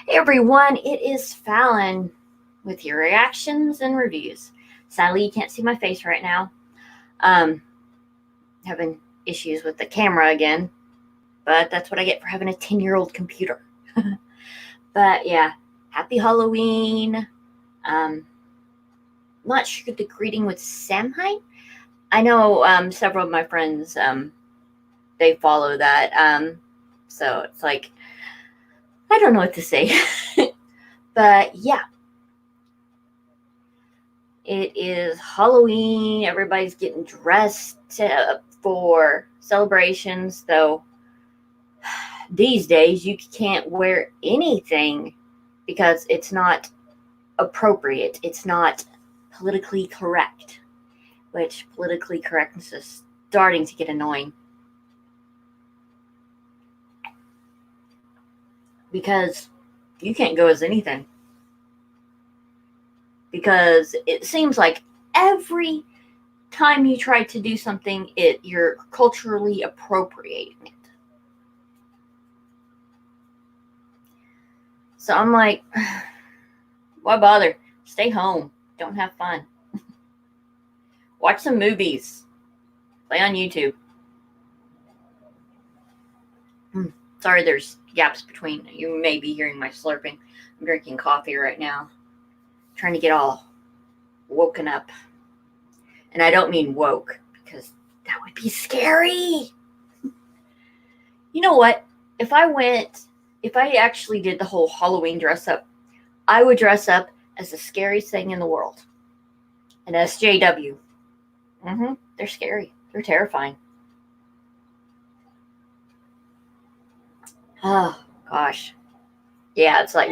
Hey everyone, it is Fallon with your reactions and reviews. Sadly, you can't see my face right now. Having issues with the camera again, but that's what I get for having a 10-year-old computer. But yeah, happy Halloween. Not sure the greeting with Samhain. I know several of my friends, they follow that. So it's like, I don't know what to say. But yeah. It is Halloween. Everybody's getting dressed up for celebrations, though these days you can't wear anything because it's not appropriate. It's not politically correct, which politically correctness is starting to get annoying. Because you can't go as anything. Because it seems like every time you try to do something, you're culturally appropriating it. So I'm like, why bother? Stay home. Don't have fun. Watch some movies. Play on YouTube. Sorry, there's gaps between. You may be hearing my slurping. I'm drinking coffee right now. Trying to get all woken up. And I don't mean woke, because that would be scary. You know what? If I actually did the whole Halloween dress up, I would dress up as the scariest thing in the world. An SJW. They're scary. They're terrifying. Oh, gosh. Yeah, it's like,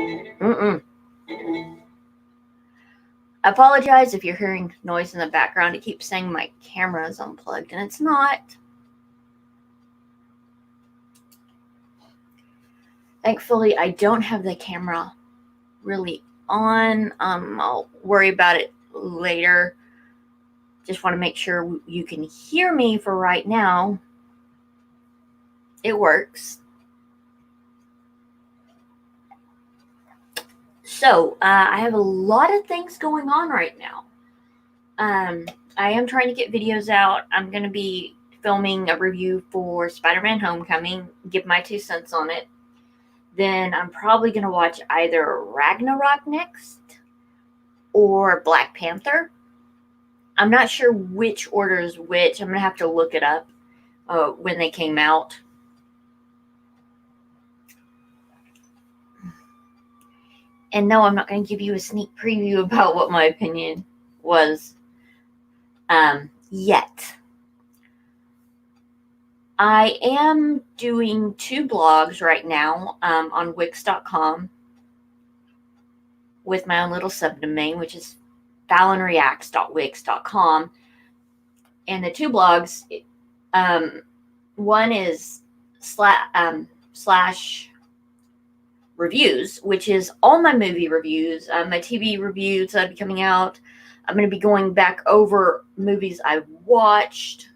I apologize if you're hearing noise in the background. It keeps saying my camera is unplugged, and it's not. Thankfully, I don't have the camera really on. I'll worry about it later. Just want to make sure you can hear me for right now. It works. So, I have a lot of things going on right now. I am trying to get videos out. I'm going to be filming a review for Spider-Man Homecoming, give my 2 cents on it. Then I'm probably going to watch either Ragnarok next or Black Panther. I'm not sure which order is which. I'm going to have to look it up when they came out. And no, I'm not going to give you a sneak preview about what my opinion was yet. I am doing 2 blogs right now on Wix.com with my own little subdomain, which is fallonreacts.wix.com. And the 2 blogs, one is slash reviews, which is all my movie reviews, my TV reviews that'll be coming out. I'm going to be going back over movies I've watched,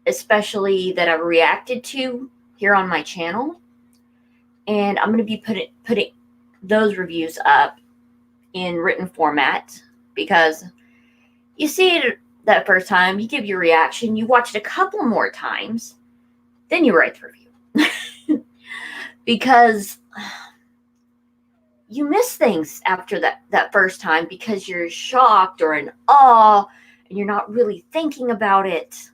especially that I've reacted to here on my channel. And I'm going to be putting those reviews up in written format, because you see it that first time, you give your reaction, you watch it a couple more times, then you write the review. Because you miss things after that first time because you're shocked or in awe and you're not really thinking about it.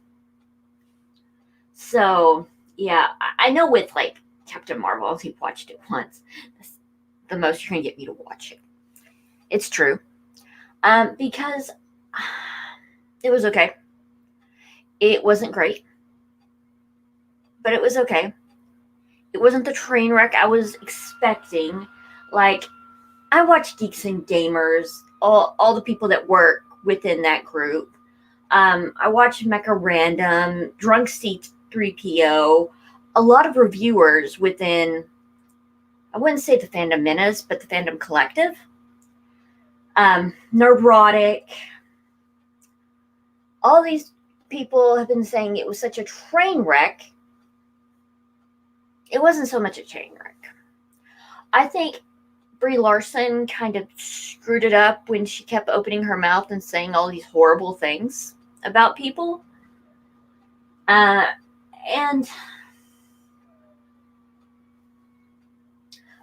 So, yeah, I know with like Captain Marvel, I've watched it once. That's the most you're going to get me to watch it. It's true. Because it was okay. It wasn't great, but it was okay. It wasn't the train wreck I was expecting. Like, I watch Geeks and Gamers, all the people that work within that group. I watch Mecha Random, Drunk C3PO, a lot of reviewers within, I wouldn't say the Fandom Menace, but the Fandom Collective. Neurotic. All these people have been saying it was such a train wreck. It wasn't so much a train wreck. I think Brie Larson kind of screwed it up when she kept opening her mouth and saying all these horrible things about people. And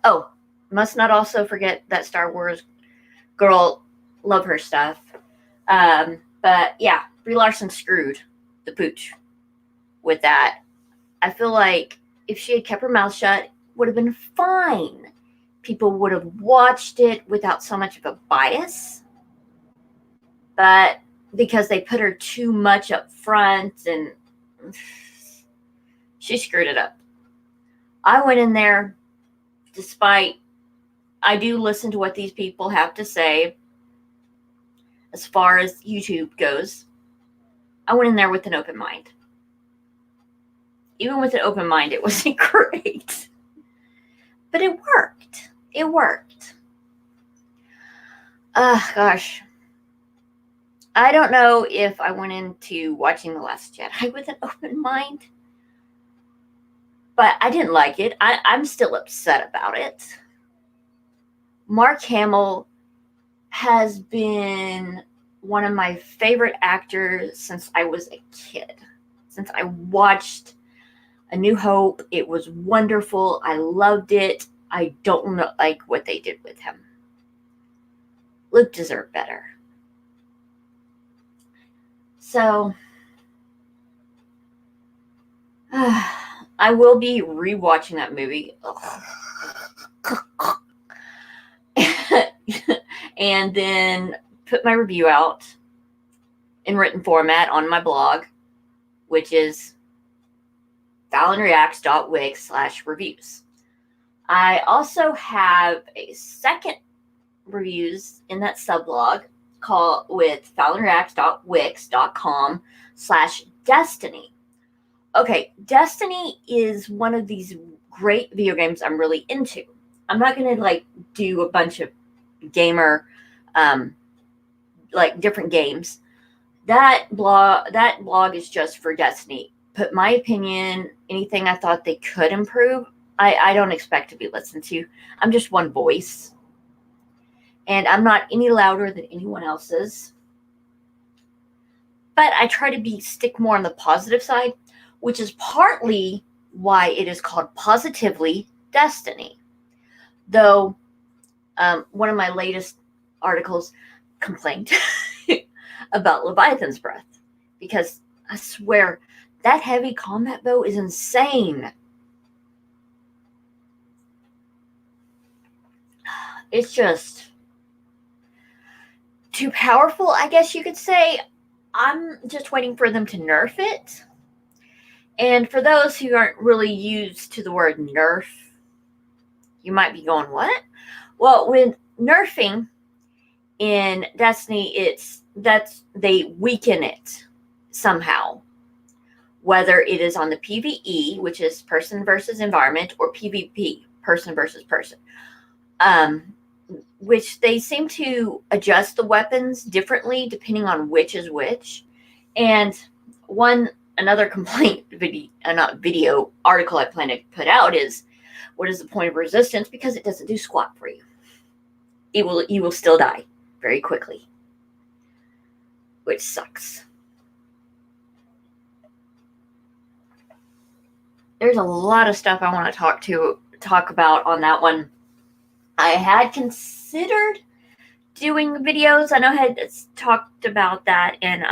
oh, must not also forget that Star Wars girl. Love her stuff. But yeah, Brie Larson screwed the pooch with that. I feel like if she had kept her mouth shut, it would have been fine. People would have watched it without so much of a bias. But because they put her too much up front, and she screwed it up. I went in there, despite I do listen to what these people have to say as far as YouTube goes. I went in there with an open mind. Even with an open mind, it wasn't great. But it worked. It worked. Gosh. I don't know if I went into watching The Last Jedi with an open mind. But I didn't like it. I'm still upset about it. Mark Hamill has been one of my favorite actors since I was a kid. Since I watched A New Hope, it was wonderful. I loved it. I don't like what they did with him. Luke deserved better. So, I will be rewatching that movie. And then put my review out in written format on my blog, which is fallonreacts.wix/reviews. I also have a second reviews in that sublog called with fallonreacts.wix.com/Destiny. Okay, Destiny is one of these great video games I'm really into. I'm not going to do a bunch of gamer different games. That blog is just for Destiny. Put my opinion, anything I thought they could improve. I don't expect to be listened to. I'm just one voice. And I'm not any louder than anyone else's. But I try to stick more on the positive side, which is partly why it is called Positively Destiny. Though one of my latest articles complained about Leviathan's Breath, because I swear that heavy combat bow is insane. It's just too powerful, I guess you could say. I'm just waiting for them to nerf it. And for those who aren't really used to the word nerf, you might be going, what? Well, with nerfing in Destiny, they weaken it somehow. Whether it is on the PvE, which is person versus environment, or PvP, person versus person. Which they seem to adjust the weapons differently depending on which is which. And another complaint article I plan to put out is, what is the point of resistance? Because it doesn't do squat for you. You will still die very quickly, which sucks. There's a lot of stuff I want to talk about on that one. I had considered doing videos. I know I had talked about that in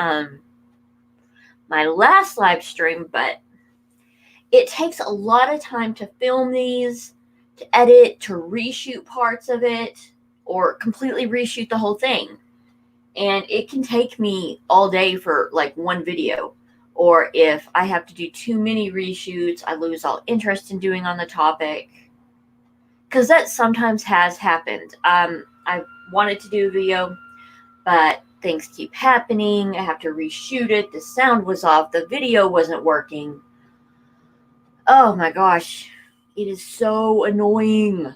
my last live stream, but it takes a lot of time to film these, to edit, to reshoot parts of it, or completely reshoot the whole thing. And it can take me all day for one video. Or if I have to do too many reshoots, I lose all interest in doing on the topic. Because that sometimes has happened. I wanted to do a video, but things keep happening. I have to reshoot it. The sound was off. The video wasn't working. Oh my gosh. It is so annoying.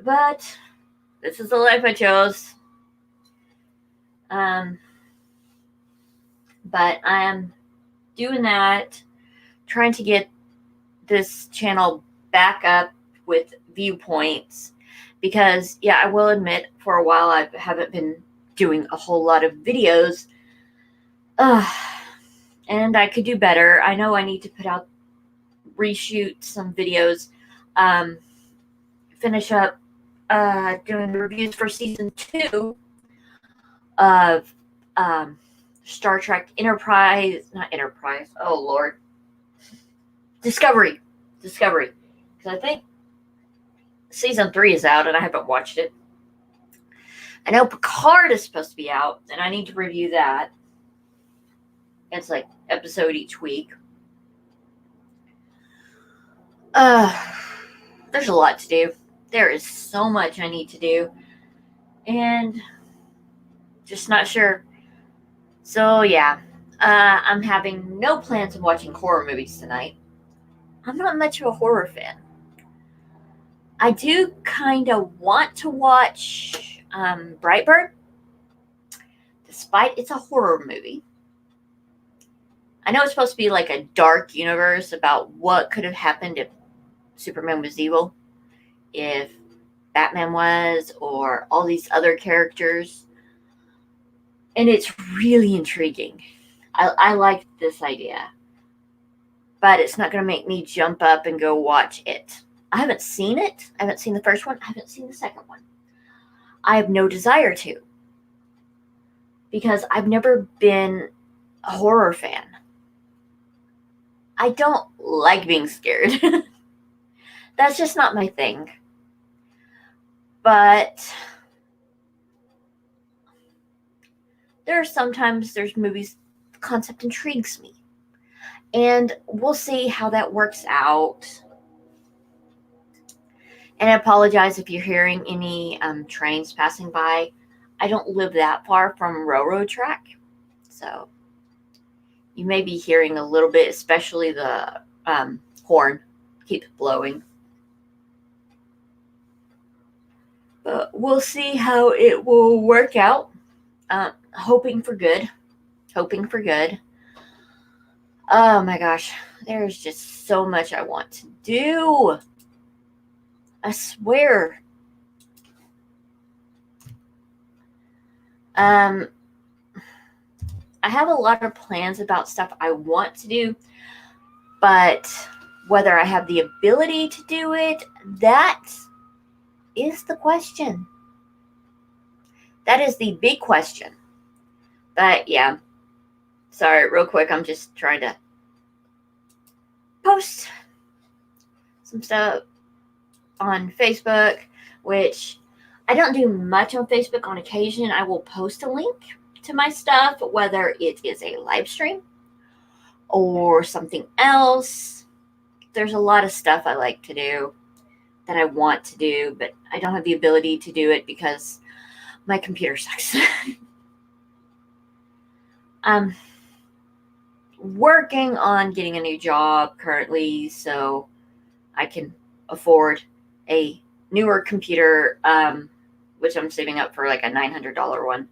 But this is the life I chose. But I am doing that, trying to get this channel back up with viewpoints. Because, yeah, I will admit, for a while I haven't been doing a whole lot of videos. And I could do better. I know I need to reshoot some videos, finish up doing the reviews for season 2 of Star Trek Discovery. Because I think season 3 is out and I haven't watched it. I know Picard is supposed to be out, and I need to review that. It's like episode each week. There's a lot to do. There is so much I need to do. And just not sure. So, yeah. I'm having no plans of watching horror movies tonight. I'm not much of a horror fan. I do kind of want to watch Brightburn, despite it's a horror movie. I know it's supposed to be like a dark universe about what could have happened if Superman was evil, if Batman was, or all these other characters. And it's really intriguing. I like this idea. But it's not going to make me jump up and go watch it. I haven't seen it. I haven't seen the first one. I haven't seen the second one. I have no desire to. Because I've never been a horror fan. I don't like being scared. That's just not my thing. But there's movies, the concept intrigues me. And we'll see how that works out. And I apologize if you're hearing any trains passing by. I don't live that far from railroad track. So you may be hearing a little bit, especially the horn keeps blowing. But we'll see how it will work out. Hoping for good. Oh my gosh. There's just so much I want to do. I swear. I have a lot of plans about stuff I want to do, but whether I have the ability to do it, that is the question. That is the big question. But yeah, sorry, real quick, I'm just trying to post some stuff on Facebook, which I don't do much on Facebook. On occasion, I will post a link to my stuff, whether it is a live stream or something else. There's a lot of stuff I like to do that I want to do, but I don't have the ability to do it because my computer sucks. I'm working on getting a new job currently, so I can afford a newer computer, which I'm saving up for like a $900 one,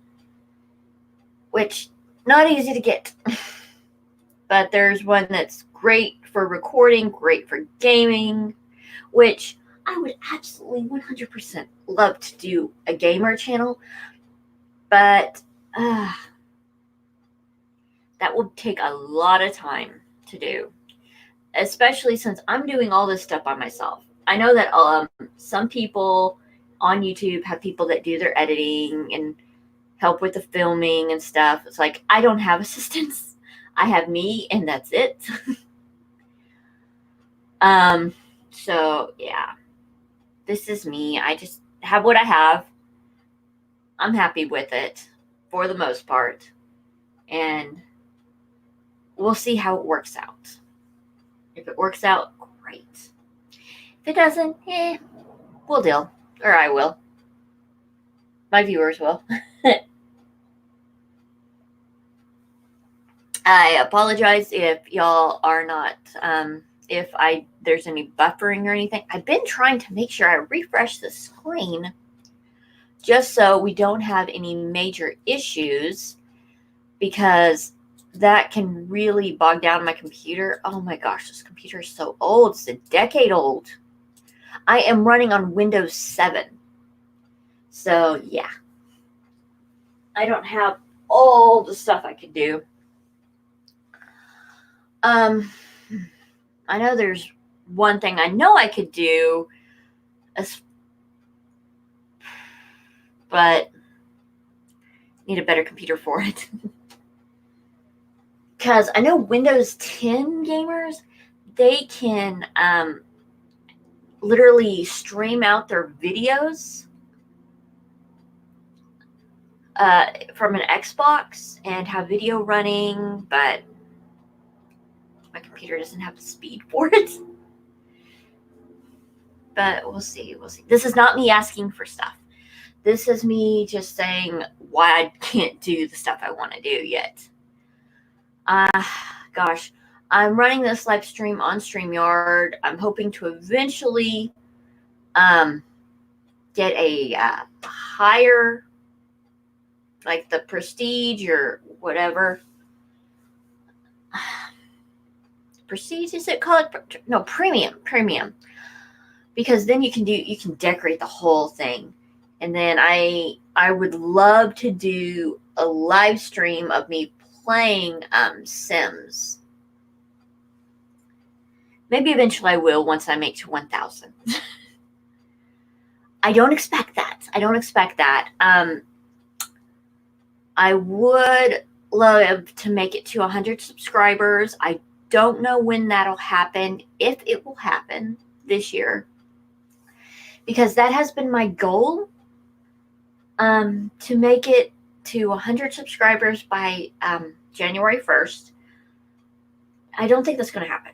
which not easy to get. But there's one that's great for recording, great for gaming, which I would absolutely 100% love to do a gamer channel, but that will take a lot of time to do, especially since I'm doing all this stuff by myself. I know that some people on YouTube have people that do their editing and help with the filming and stuff. It's like, I don't have assistants. I have me, and that's it. So yeah, this is me. I just have what I have. I'm happy with it for the most part, and we'll see how it works out. If it works out, great. If it doesn't, we'll deal, or I will. My viewers will. I apologize if y'all are not, if there's any buffering or anything. I've been trying to make sure I refresh the screen just so we don't have any major issues, because that can really bog down my computer. Oh my gosh, this computer is so old. It's a decade old. I am running on Windows 7. So, yeah. I don't have all the stuff I could do. I know there's one thing I know I could do, but need a better computer for it. Because I know Windows 10 gamers, they can literally stream out their videos from an Xbox and have video running, but my computer doesn't have the speed for it. But we'll see. We'll see. This is not me asking for stuff. This is me just saying why I can't do the stuff I want to do yet. Gosh, I'm running this live stream on StreamYard. I'm hoping to eventually get a higher, like the Prestige or whatever. Prestige, is it called? No, Premium. Because then you can decorate the whole thing. And then I would love to do a live stream of me playing Sims. Maybe eventually I will once I make to 1,000. I don't expect that. I would love to make it to 100 subscribers. I don't know when that'll happen, if it will happen this year. Because that has been my goal, to make it to 100 subscribers by January 1st. I don't think that's going to happen.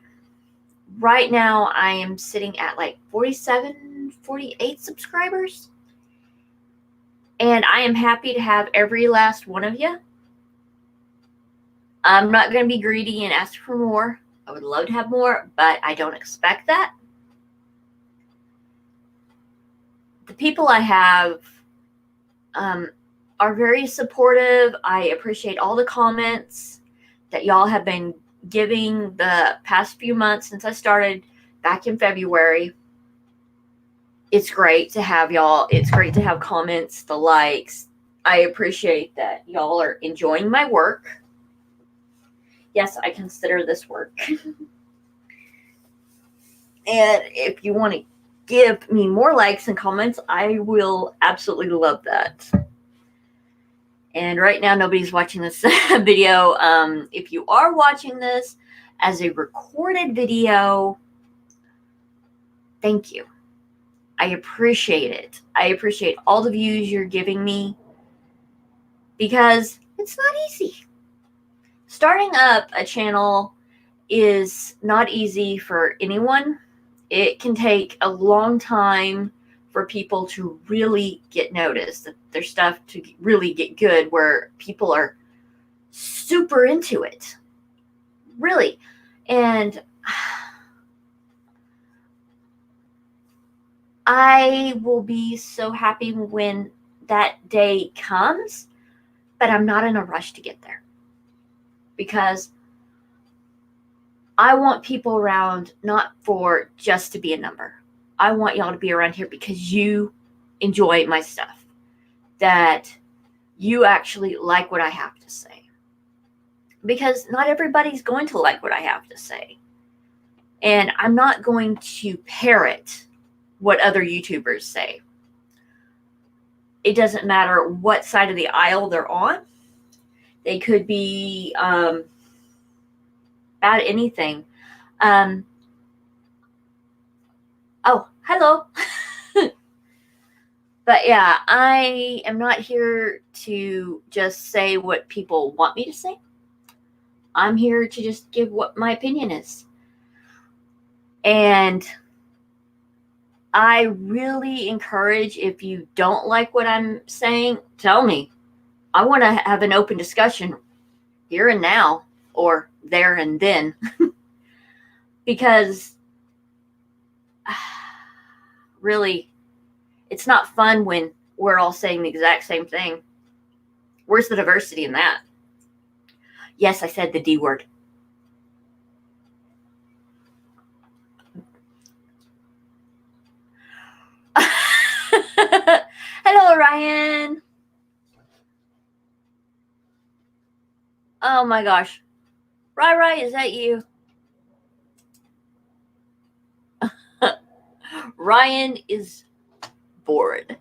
Right now, I am sitting at like 47, 48 subscribers. And I am happy to have every last one of you. I'm not going to be greedy and ask for more. I would love to have more, but I don't expect that. The people I have are very supportive. I appreciate all the comments that y'all have been giving the past few months since I started back in February. It's great to have y'all. It's great to have comments, the likes. I appreciate that y'all are enjoying my work. Yes, I consider this work. And if you want to give me more likes and comments, I will absolutely love that. And right now, nobody's watching this video. If you are watching this as a recorded video, thank you. I appreciate it. I appreciate all the views you're giving me, because it's not easy. Starting up a channel is not easy for anyone. It can take a long time for people to really get noticed, their stuff to really get good, where people are super into it. Really. And I will be so happy when that day comes, but I'm not in a rush to get there. Because I want people around not for just to be a number. I want y'all to be around here because you enjoy my stuff, that you actually like what I have to say. Because not everybody's going to like what I have to say. And I'm not going to parrot what other YouTubers say. It doesn't matter what side of the aisle they're on. They could be about anything. Oh, hello. But yeah, I am not here to just say what people want me to say. I'm here to just give what my opinion is. And I really encourage, if you don't like what I'm saying, tell me. I want to have an open discussion here and now, or there and then. Because really, it's not fun when we're all saying the exact same thing. Where's the diversity in that? Yes, I said the D word. Hello, Ryan. Oh my gosh. Rai, is that you? Ryan is bored.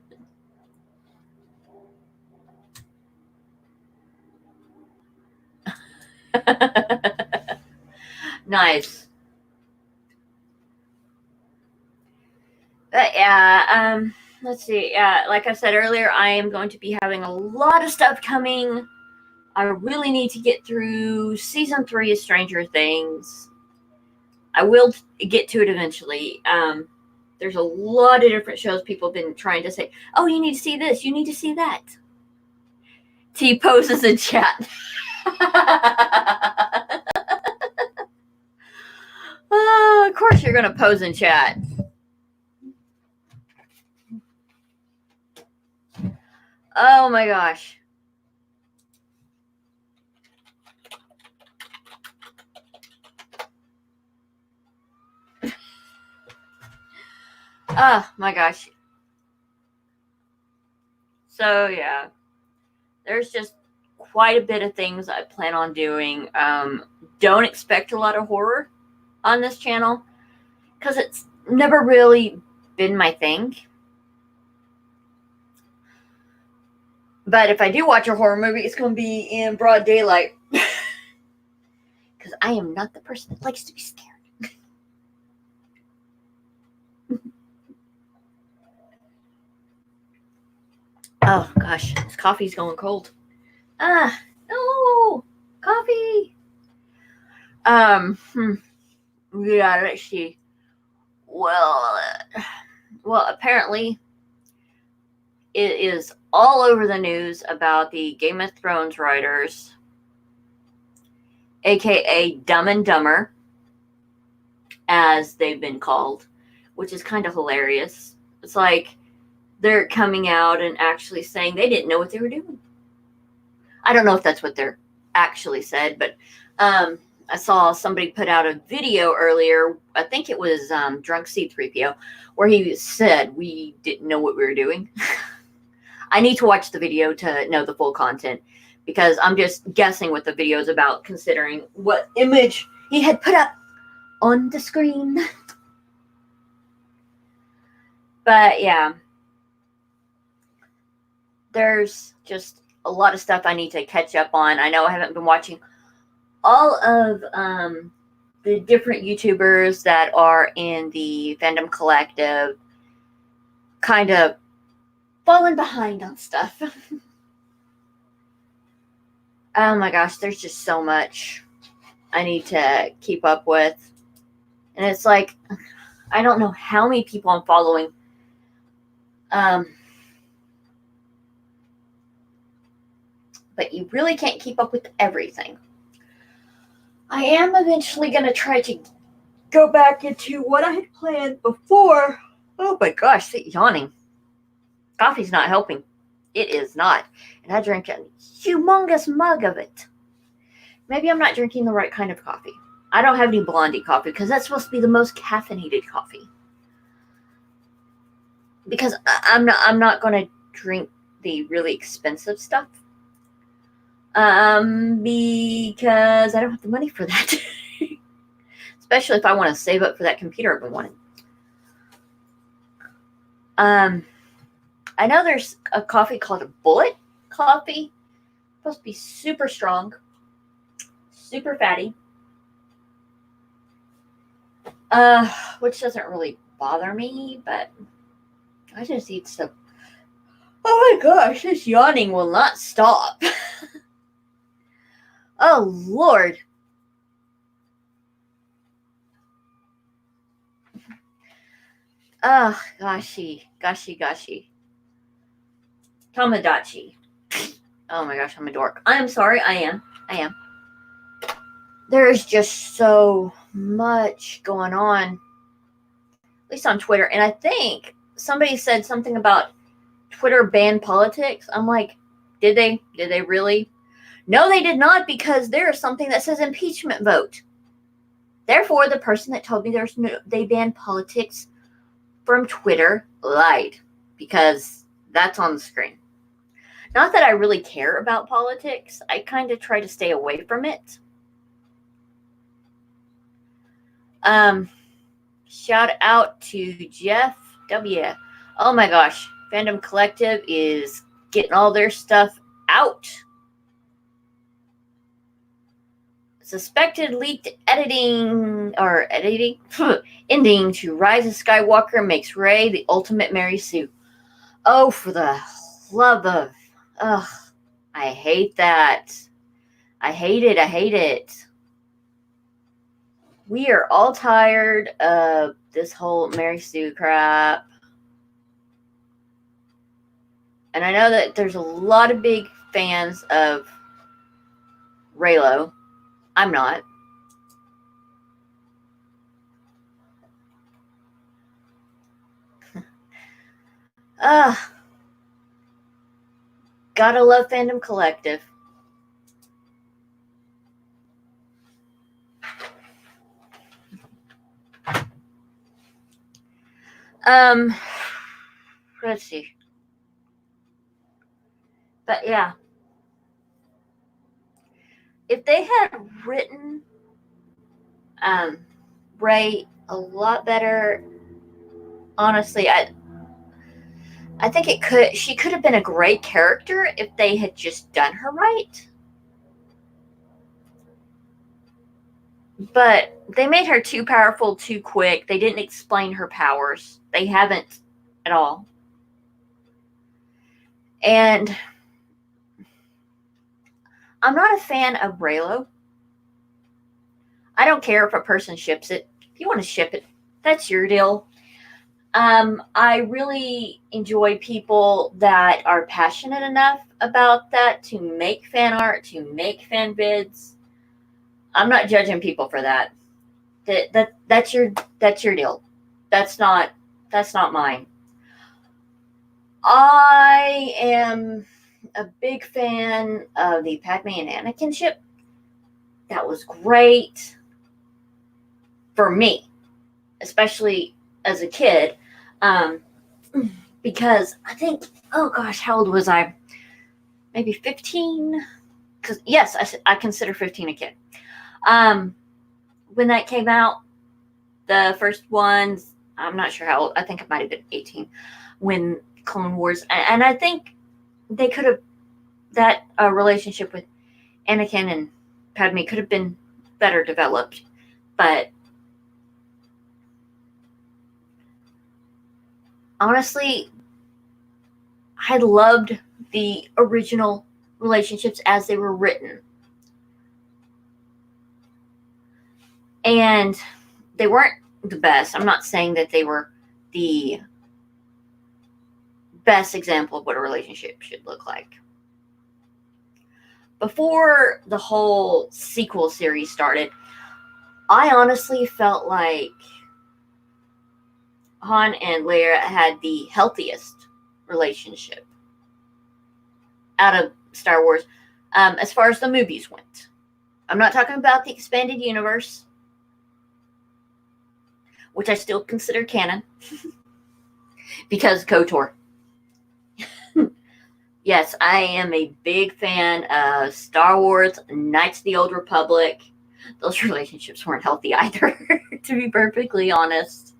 Nice. But yeah, let's see. Yeah, like I said earlier, I am going to be having a lot of stuff coming. I really need to get through season 3 of Stranger Things. I will get to it eventually. There's a lot of different shows people have been trying to say, oh, you need to see this, you need to see that. T poses in chat. Of course you're going to pose in chat. Oh my gosh. Oh my gosh. So yeah, there's just quite a bit of things I plan on doing. Don't expect a lot of horror on this channel because it's never really been my thing. But if I do watch a horror movie, it's going to be in broad daylight. Because I am not the person that likes to be scared. Oh, gosh. This coffee's going cold. No! Coffee! Yeah, let's see. Well, apparently it is all over the news about the Game of Thrones writers, aka Dumb and Dumber, as they've been called, which is kind of hilarious. It's like they're coming out and actually saying they didn't know what they were doing. I don't know if that's what they're actually said, but I saw somebody put out a video earlier. I think it was Drunk C3PO, where he said we didn't know what we were doing. I need to watch the video to know the full content because I'm just guessing what the video is about, considering what image he had put up on the screen. But yeah, there's just a lot of stuff I need to catch up on. I know I haven't been watching all of the different YouTubers that are in the Fandom Collective, kind of falling behind on stuff. Oh my gosh, there's just so much I need to keep up with. And it's like, I don't know how many people I'm following. But you really can't keep up with everything. I am eventually going to try to go back into what I had planned before. Oh my gosh, yawning. Coffee's not helping. It is not. And I drank a humongous mug of it. Maybe I'm not drinking the right kind of coffee. I don't have any blondie coffee because that's supposed to be the most caffeinated coffee. Because I'm not going to drink the really expensive stuff. Because I don't have the money for that. Especially if I want to save up for that computer I've been wanting. I know there's a coffee called a Bullet coffee. It's supposed to be super strong, super fatty. Which doesn't really bother me, but I just eat stuff. Oh my gosh, this yawning will not stop. Oh Lord. Oh, goshy. Tomodachi. Oh my gosh, I'm a dork. I am sorry, I am. There's just so much going on. At least on Twitter. And I think somebody said something about Twitter banned politics. I'm like, did they? Did they really? No, they did not, because there is something that says impeachment vote. Therefore, the person that told me they banned politics from Twitter lied, because That's on the screen. Not that I really care about politics. I kind of try to stay away from it. Shout out to Jeff W. Oh my gosh, Fandom Collective is getting all their stuff out. Suspected leaked ending to Rise of Skywalker makes Rey the ultimate Mary Sue. Oh, for the love of, I hate that. I hate it. We are all tired of this whole Mary Sue crap. And I know that there's a lot of big fans of Reylo. I'm not. Gotta love Fandom Collective. Let's see. But yeah. If they had written Rey a lot better, honestly, I think she could have been a great character if they had just done her right. But they made her too powerful too quick. They didn't explain her powers. They haven't at all. And I'm not a fan of Reylo. I don't care if a person ships it. If you want to ship it, that's your deal. I really enjoy people that are passionate enough about that to make fan art, to make fan vids. I'm not judging people for that. That's your deal. That's not mine. I am a big fan of the Padme and Anakin ship. That was great for me, especially as a kid, because I think, oh gosh, how old was I? Maybe 15? Because yes, I consider 15 a kid. When that came out, the first ones, I'm not sure how old. I think it might have been 18 when Clone Wars, and I think they could have, that relationship with Anakin and Padme could have been better developed, but honestly, I loved the original relationships as they were written. And they weren't the best. I'm not saying that they were the best example of what a relationship should look like. Before the whole sequel series started, I honestly felt like Han and Leia had the healthiest relationship out of Star Wars, as far as the movies went. I'm not talking about the expanded universe, which I still consider canon, because KOTOR. Yes, I am a big fan of Star Wars, Knights of the Old Republic. Those relationships weren't healthy either, to be perfectly honest.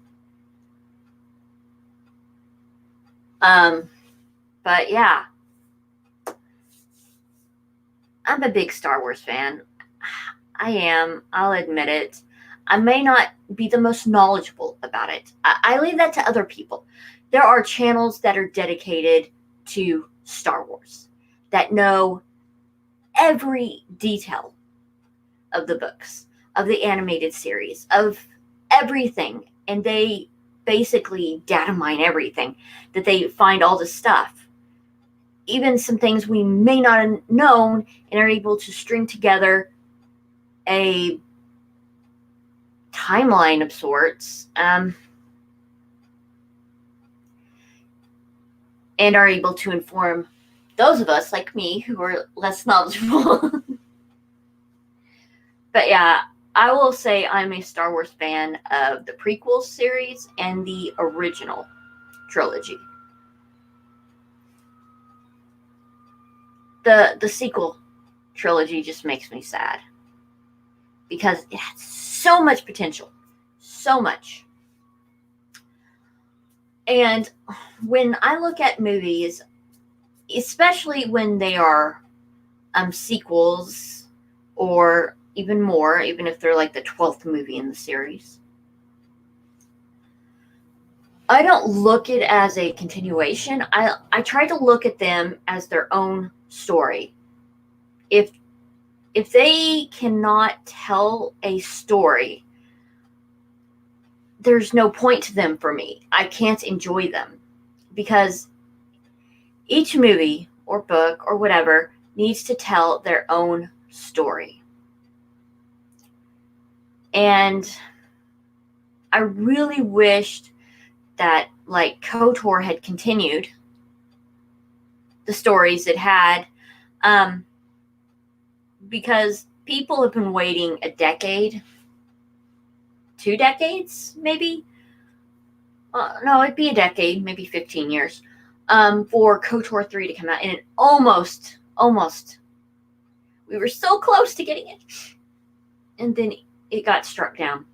But yeah, I'm a big Star Wars fan. I am. I'll admit it. I may not be the most knowledgeable about it. I leave that to other people. There are channels that are dedicated to Star Wars that know every detail of the books, of the animated series, of everything. And they basically data mine everything, that they find all the stuff. Even some things we may not have known, and are able to string together a timeline of sorts, and are able to inform those of us like me who are less knowledgeable. But yeah, I will say I'm a Star Wars fan of the prequel series and the original trilogy. the sequel trilogy just makes me sad because it has so much potential, so much. And when I look at movies, especially when they are sequels or even more, even if they're like the 12th movie in the series, I don't look at it as a continuation. I try to look at them as their own story. If they cannot tell a story, there's no point to them for me. I can't enjoy them because each movie or book or whatever needs to tell their own story. And I really wished that like KOTOR had continued the stories it had, because people have been waiting a decade, 2 decades, maybe. No, it'd be a decade, maybe 15 years, for KOTOR 3 to come out, and it almost, we were so close to getting it, and then it got struck down.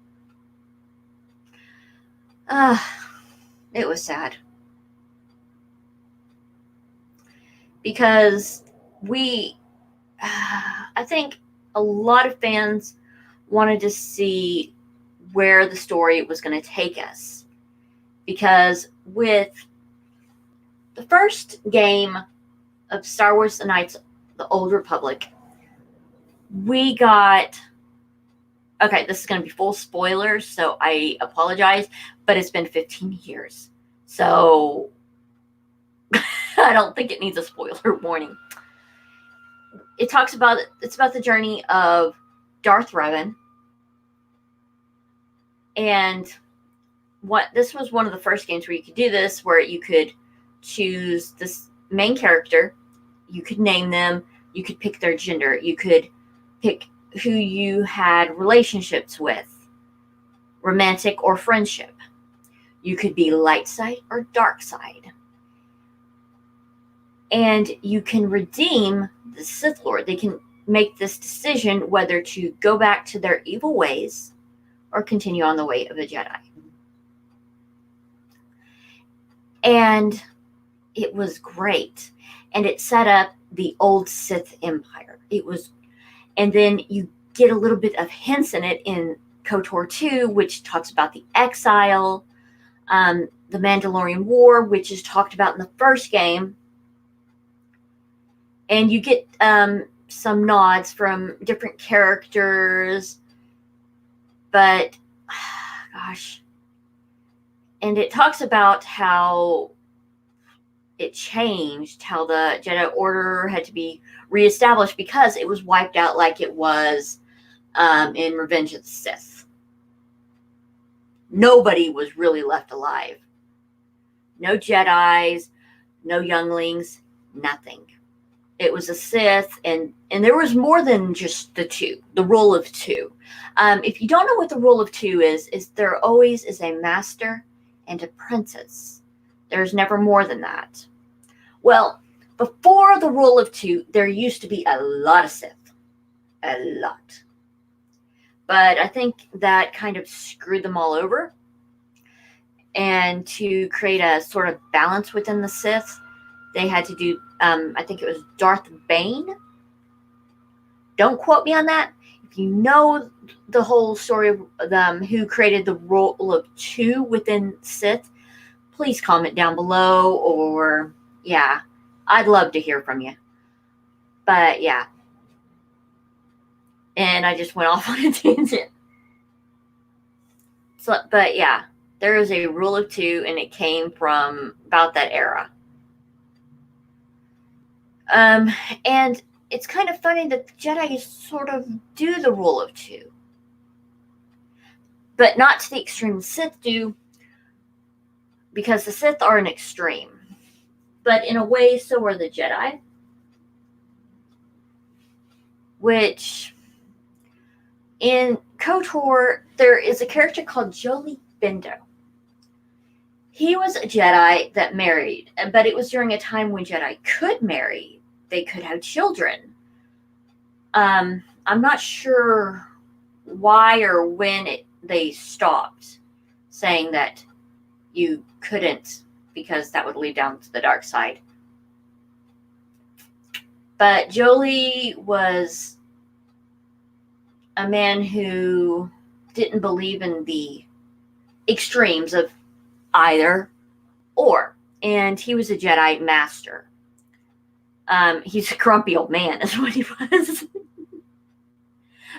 It was sad. Because I think a lot of fans wanted to see where the story was going to take us. Because with the first game of Star Wars: The Knights of the Old Republic, we got... Okay, this is going to be full spoilers, so I apologize, but it's been 15 years. So I don't think it needs a spoiler warning. It's about the journey of Darth Revan. And this was one of the first games where you could do this, where you could choose this main character, you could name them, you could pick their gender, you could pick who you had relationships with, romantic or friendship. You could be light side or dark side. And you can redeem the Sith Lord. They can make this decision whether to go back to their evil ways or continue on the way of the Jedi. And it was great. And it set up the old Sith Empire. And then you get a little bit of hints in it in KOTOR 2, which talks about the exile, the Mandalorian War, which is talked about in the first game. And you get some nods from different characters. But, gosh. And it talks about how it changed, how the Jedi Order had to be reestablished because it was wiped out like it was in Revenge of the Sith. Nobody was really left alive. No Jedis, no younglings, nothing. It was a Sith, and there was more than just the rule of two. If you don't know what the rule of two is there always is a master and a princess. There's never more than that. Well, before the rule of two, there used to be a lot of Sith. A lot. But I think that kind of screwed them all over. And to create a sort of balance within the Sith, they had to do, I think it was Darth Bane. Don't quote me on that. If you know the whole story of them, who created the rule of two within Sith, please comment down below, or, yeah, I'd love to hear from you. But, yeah. And I just went off on a tangent. So, but, yeah, there is a rule of two, and it came from about that era. And it's kind of funny that the Jedi sort of do the rule of two. But not to the extreme the Sith do, because the Sith are an extreme. But in a way, so are the Jedi. Which, in KOTOR, there is a character called Jolee Bindo. He was a Jedi that married, but it was during a time when Jedi could marry. they could have children. I'm not sure why or when they stopped saying that you couldn't, because that would lead down to the dark side. But Jolie was a man who didn't believe in the extremes of either or. And he was a Jedi master. He's a grumpy old man, is what he was.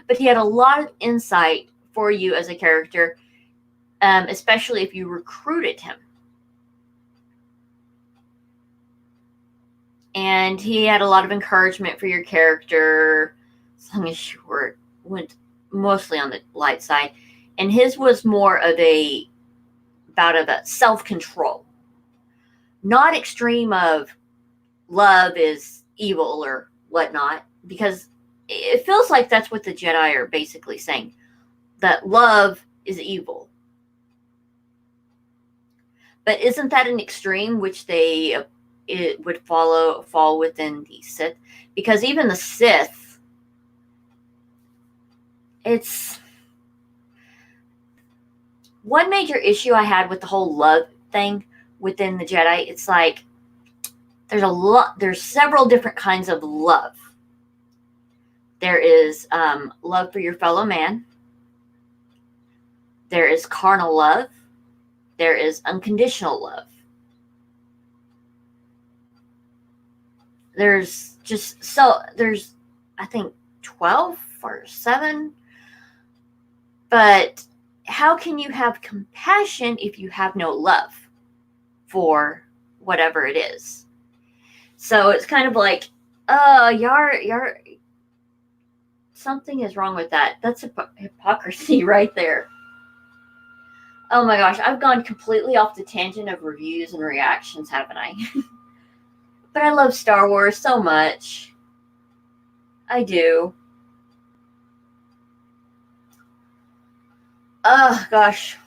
But he had a lot of insight for you as a character, especially if you recruited him. And he had a lot of encouragement for your character, as long as you went mostly on the light side. And his was more of a bout of a self-control. Not extreme of love is evil or whatnot, because it feels like that's what the Jedi are basically saying, that love is evil. But isn't that an extreme which it would fall within the Sith? Because even the Sith, it's one major issue I had with the whole love thing within the Jedi. It's like there's several different kinds of love. There is love for your fellow man. There is carnal love. There is unconditional love. There's I think 12 or 7. But how can you have compassion if you have no love for whatever it is? So it's kind of like, you're something is wrong with that. That's hypocrisy right there. Oh my gosh, I've gone completely off the tangent of reviews and reactions, haven't I? But I love Star Wars so much. I do. Oh gosh.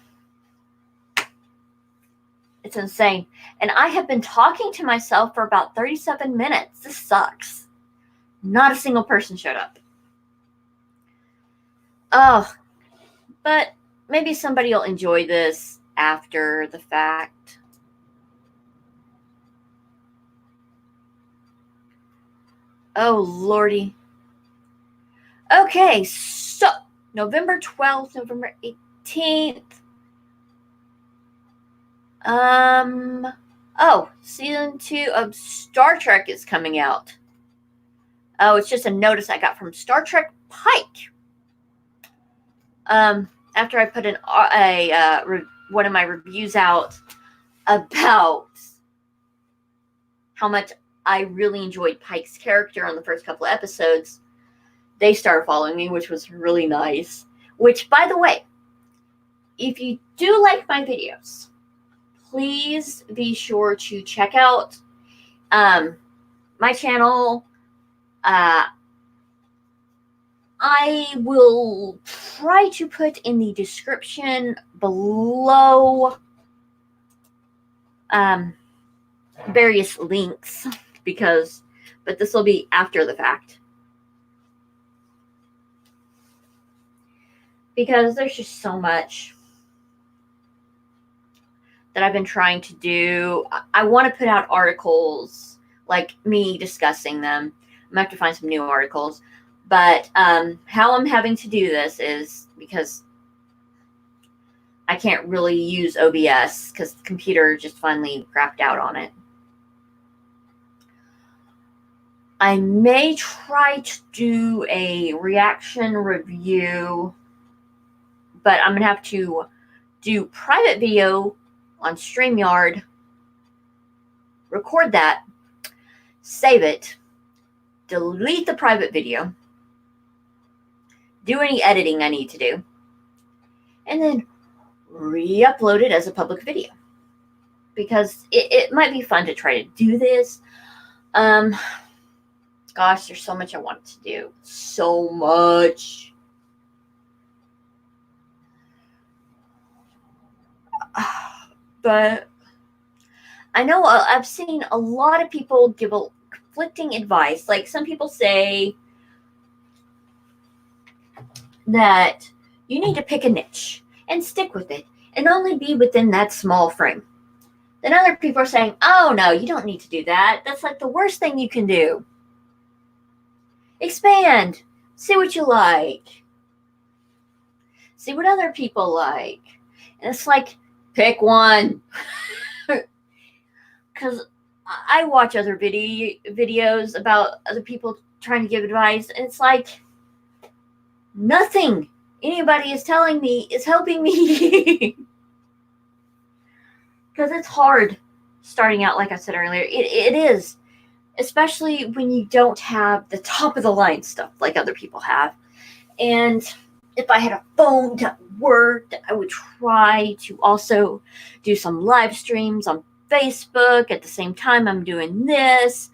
It's insane. And I have been talking to myself for about 37 minutes. This sucks. Not a single person showed up. Oh, but maybe somebody will enjoy this after the fact. Oh, Lordy. Okay, so November 12th, November 18th. Season 2 of Star Trek is coming out. Oh, it's just a notice I got from Star Trek Pike. After I put one of my reviews out about how much I really enjoyed Pike's character on the first couple of episodes, they started following me, which was really nice. Which, by the way, if you do like my videos, please be sure to check out my channel. I will try to put in the description below various links, but this will be after the fact. Because there's just so much that I've been trying to do. I want to put out articles, like me discussing them. I'm going to have to find some new articles. But how I'm having to do this is because I can't really use OBS because the computer just finally crapped out on it. I may try to do a reaction review, but I'm going to have to do private video on StreamYard, record that, save it, delete the private video, do any editing I need to do, and then re-upload it as a public video. Because it might be fun to try to do this. Gosh, there's so much I want to do. So much. But I know I've seen a lot of people give conflicting advice. Like some people say that you need to pick a niche and stick with it and only be within that small frame. Then other people are saying, oh no, you don't need to do that. That's like the worst thing you can do. Expand. See what you like. See what other people like. And it's like, pick one. Because I watch other videos about other people trying to give advice, and it's like, nothing anybody is telling me is helping me. Because it's hard starting out, like I said earlier. It is. Especially when you don't have the top of the line stuff like other people have. And if I had a phone that worked, I would try to also do some live streams on Facebook at the same time I'm doing this.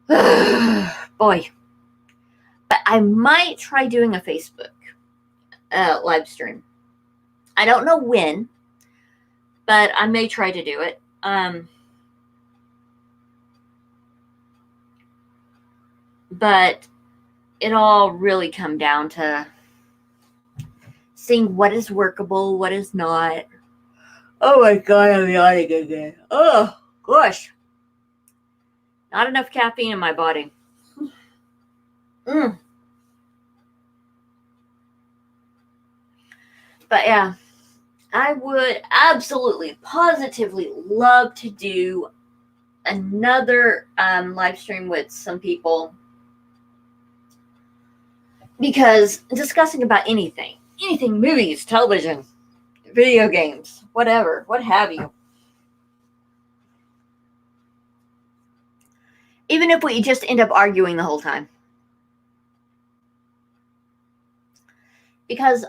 Boy. But I might try doing a Facebook live stream. I don't know when, but I may try to do it. But it all really come down to seeing what is workable, what is not. Oh my God, I'm yawning again. Oh, gosh. Not enough caffeine in my body. But yeah, I would absolutely, positively love to do another live stream with some people. Because discussing about anything, movies, television, video games, whatever, what have you. Even if we just end up arguing the whole time. Because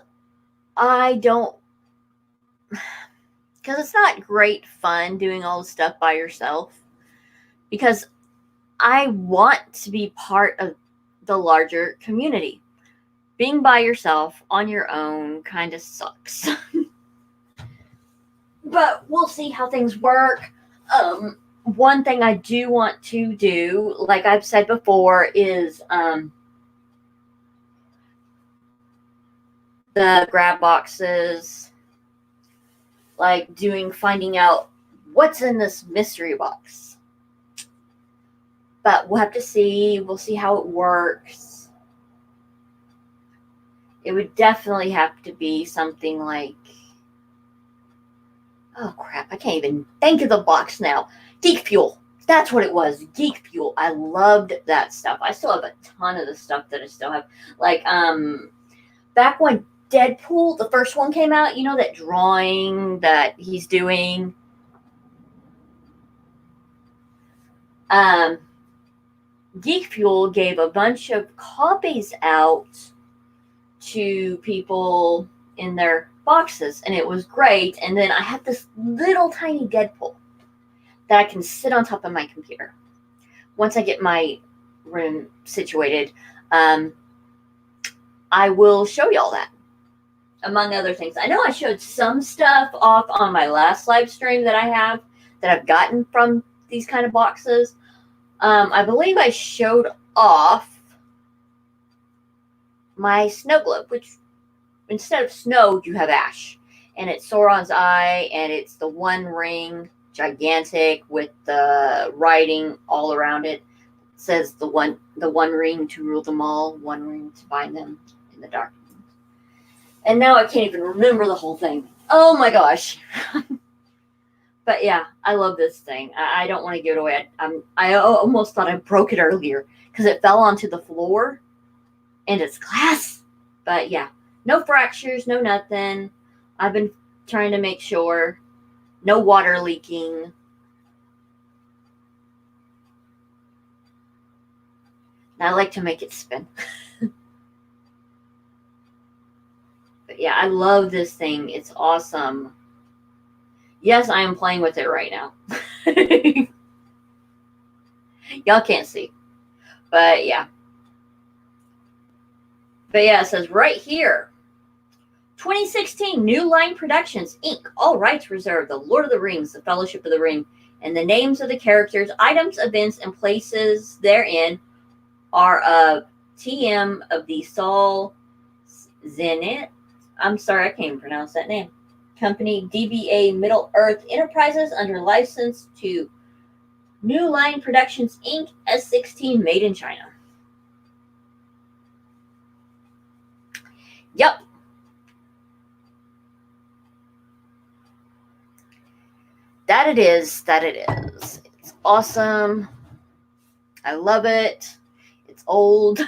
it's not great fun doing all the stuff by yourself. Because I want to be part of the larger community. Being by yourself on your own kind of sucks. But we'll see how things work. One thing I do want to do, like I've said before, is the grab boxes, like finding out what's in this mystery box. But we'll have to see. We'll see how it works. It would definitely have to be something like, oh crap, I can't even think of the box now. Geek Fuel. That's what it was. Geek Fuel. I loved that stuff. I still have a ton of the stuff that I still have. Like, back when Deadpool, the first one came out, you know, that drawing that he's doing. Geek Fuel gave a bunch of copies out to people in their boxes, and it was great. And then I have this little tiny Deadpool that I can sit on top of my computer. Once I get my room situated, I will show y'all that, among other things. I know I showed some stuff off on my last live stream that I have that I've gotten from these kind of boxes. I believe I showed off my snow globe, which instead of snow, you have ash. And it's Sauron's Eye, and it's the One Ring, gigantic, with the writing all around it. It says the one ring to rule them all, one ring to bind them in the dark. And now I can't even remember the whole thing. Oh my gosh. But yeah, I love this thing. I don't want to give it away. I almost thought I broke it earlier because it fell onto the floor. And it's glass. But yeah, no fractures, no nothing. I've been trying to make sure. No water leaking. And I like to make it spin. But yeah, I love this thing. It's awesome. Yes, I am playing with it right now. Y'all can't see. But yeah. But yeah, it says right here, 2016, New Line Productions, Inc., all rights reserved, The Lord of the Rings, The Fellowship of the Ring, and the names of the characters, items, events, and places therein are of TM of the Sol Zenit. I'm sorry, I can't even pronounce that name. Company DBA Middle Earth Enterprises under license to New Line Productions, Inc., S16, made in China. Yep. That it is. That it is. It's awesome. I love it. It's old.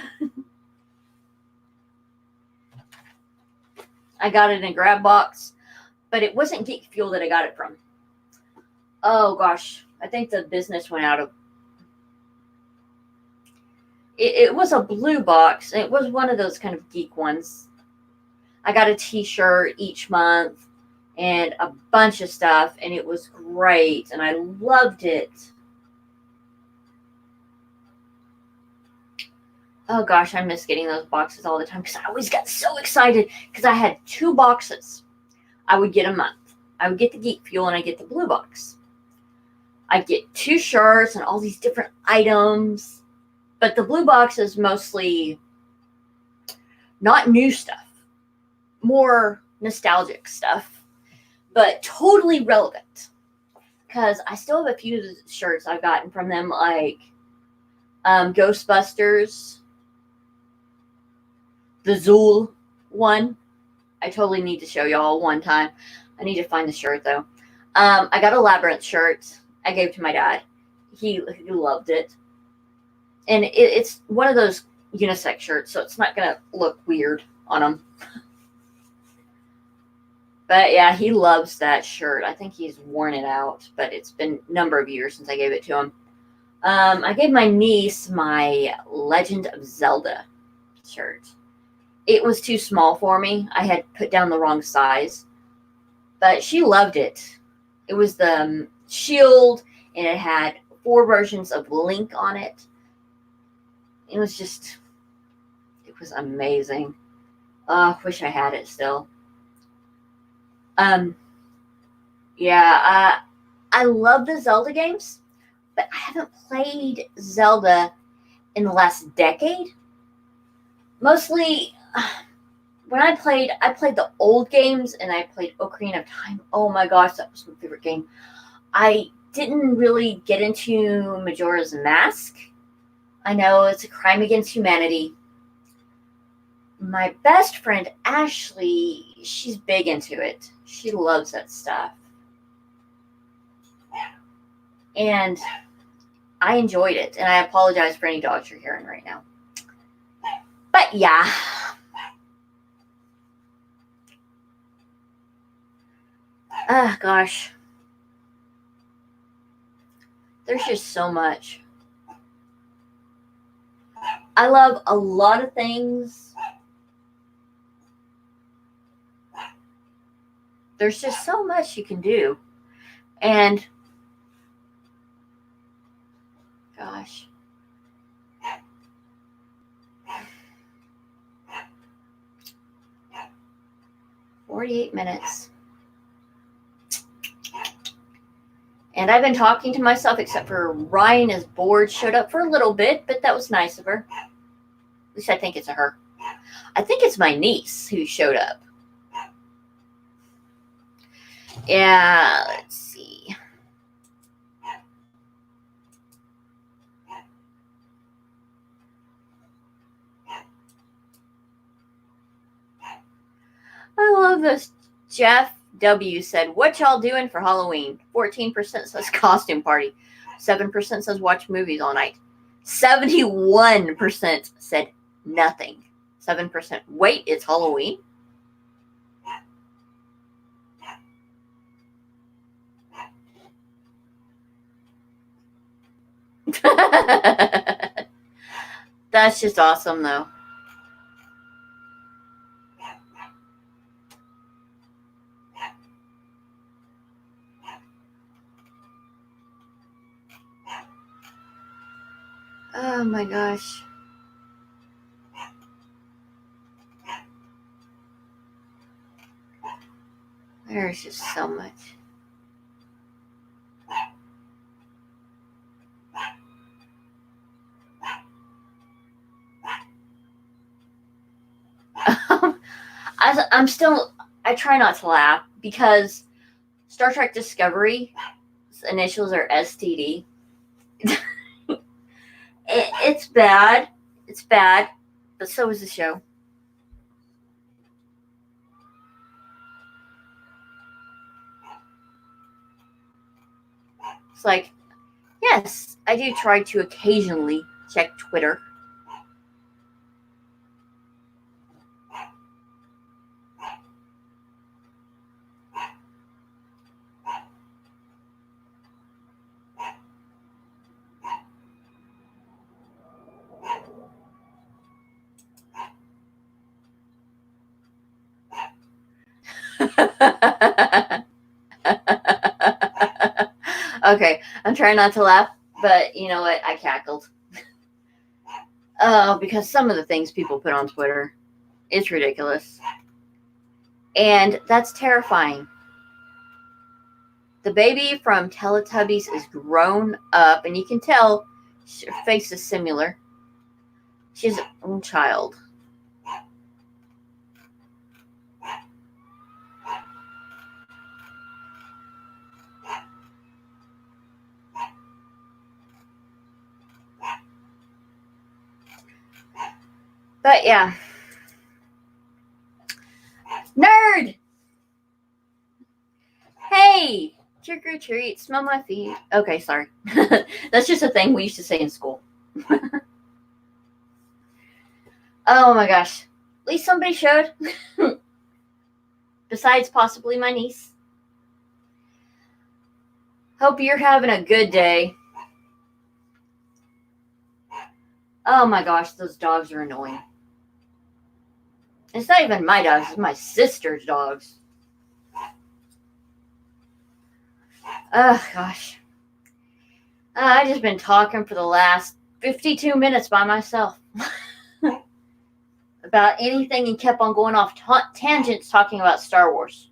I got it in a grab box, but it wasn't Geek Fuel that I got it from. Oh gosh, I think the business went out of. It was a blue box. It was one of those kind of geek ones. I got a t-shirt each month and a bunch of stuff, and it was great, and I loved it. Oh gosh, I miss getting those boxes all the time because I always got so excited because I had 2 boxes I would get a month. I would get the Geek Fuel and I get the blue box. I'd get 2 shirts and all these different items, but the blue box is mostly not new stuff, more nostalgic stuff, but totally relevant because I still have a few of the shirts I've gotten from them, like Ghostbusters, the Zool one. I totally need to show y'all one time. I need to find the shirt though. I got a Labyrinth shirt. I gave to my dad. He loved it, and it's one of those unisex shirts, so it's not gonna look weird on him. But yeah, he loves that shirt. I think he's worn it out, but it's been a number of years since I gave it to him. I gave my niece my Legend of Zelda shirt. It was too small for me. I had put down the wrong size, but she loved it. It was the shield, and it had 4 versions of Link on it. It was amazing. I wish I had it still. Yeah, I love the Zelda games, but I haven't played Zelda in the last decade. Mostly, when I played the old games, and I played Ocarina of Time. Oh my gosh, that was my favorite game. I didn't really get into Majora's Mask. I know it's a crime against humanity. My best friend, Ashley, she's big into it. She loves that stuff. And I enjoyed it, and I apologize for any dogs you're hearing right now. But yeah. Gosh. There's just so much. I love a lot of things. There's just so much you can do. And gosh. "48 minutes. And I've been talking to myself, except for Ryan is bored, showed up for a little bit, but that was nice of her. At least I think it's a her. I think it's my niece who showed up. Yeah, let's see. I love this. Jeff W. said, "What y'all doing for Halloween?" 14% says costume party. 7% says watch movies all night. 71% said nothing. 7%, wait, it's Halloween? That's just awesome, though. Oh my gosh. There's just so much. I try not to laugh because Star Trek Discovery's initials are STD. It's bad. It's bad. But so is the show. It's like, yes, I do try to occasionally check Twitter. Okay, I'm trying not to laugh, but you know what? I cackled. Because some of the things people put on Twitter, it's ridiculous. And that's terrifying. The baby from Teletubbies is grown up, and you can tell her face is similar. She's her own child. But yeah. Nerd! Hey! Trick or treat, smell my feet. Okay, sorry. That's just a thing we used to say in school. Oh my gosh. At least somebody showed. Besides possibly my niece. Hope you're having a good day. Oh my gosh, those dogs are annoying. It's not even my dogs, it's my sister's dogs. Oh gosh. I've just been talking for the last 52 minutes by myself about anything and kept on going off tangents talking about Star Wars.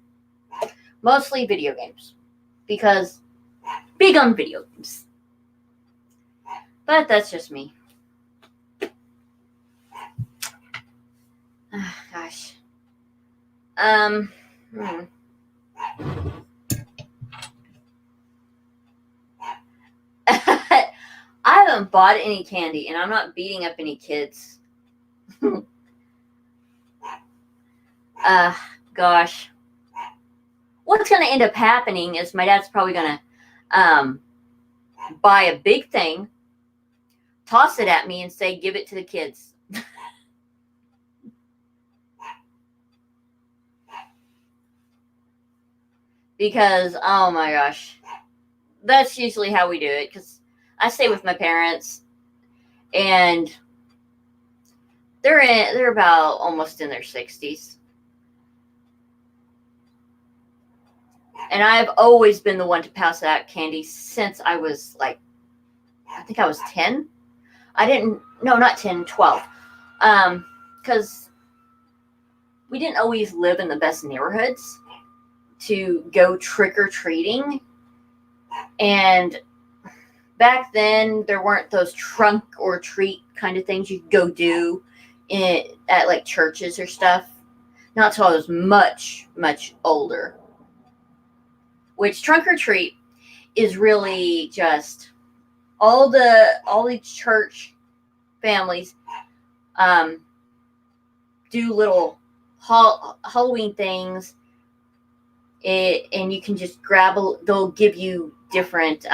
Mostly video games. Because big on video games. But that's just me. Oh, gosh. I haven't bought any candy, and I'm not beating up any kids. Gosh. What's going to end up happening is my dad's probably going to buy a big thing, toss it at me, and say, give it to the kids. Because, oh my gosh, that's usually how we do it. Because I stay with my parents, and they're about almost in their 60s. And I've always been the one to pass out candy since I was like, I think I was 10. Not 10, 12. Because we didn't always live in the best neighborhoods to go trick-or-treating. And back then, there weren't those trunk or treat kind of things you could go do at like churches or stuff. Not till I was much, much older. Which trunk or treat is really just all the church families do little Halloween things. And you can just they'll give you different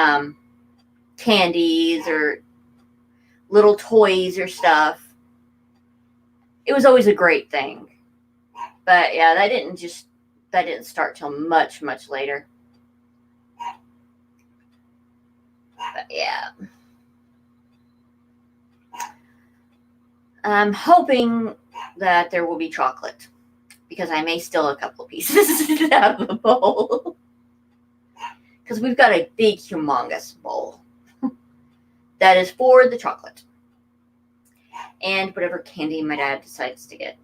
candies or little toys or stuff. It was always a great thing. But yeah, that didn't start till much, much later. But yeah. I'm hoping that there will be chocolate. Because I may steal a couple of pieces out of the bowl. Because we've got a big, humongous bowl. That is for the chocolate. And whatever candy my dad decides to get.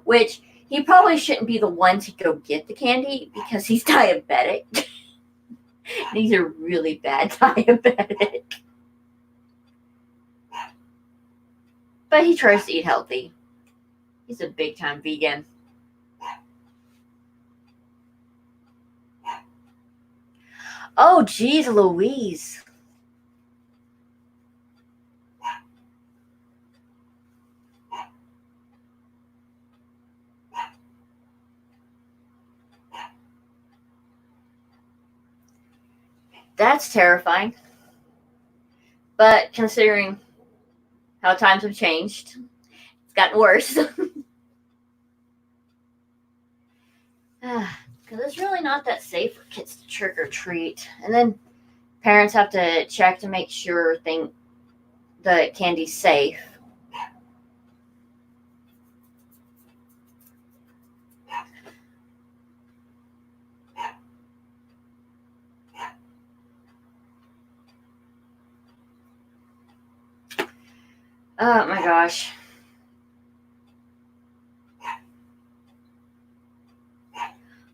Which He probably shouldn't be the one to go get the candy because he's diabetic. He's a really bad diabetic. But he tries to eat healthy. He's a big time vegan. Oh, geez, Louise. That's terrifying. But considering how times have changed, it's gotten worse. Because it's really not that safe for kids to trick or treat. And then parents have to check to make sure the candy's safe. Oh my gosh.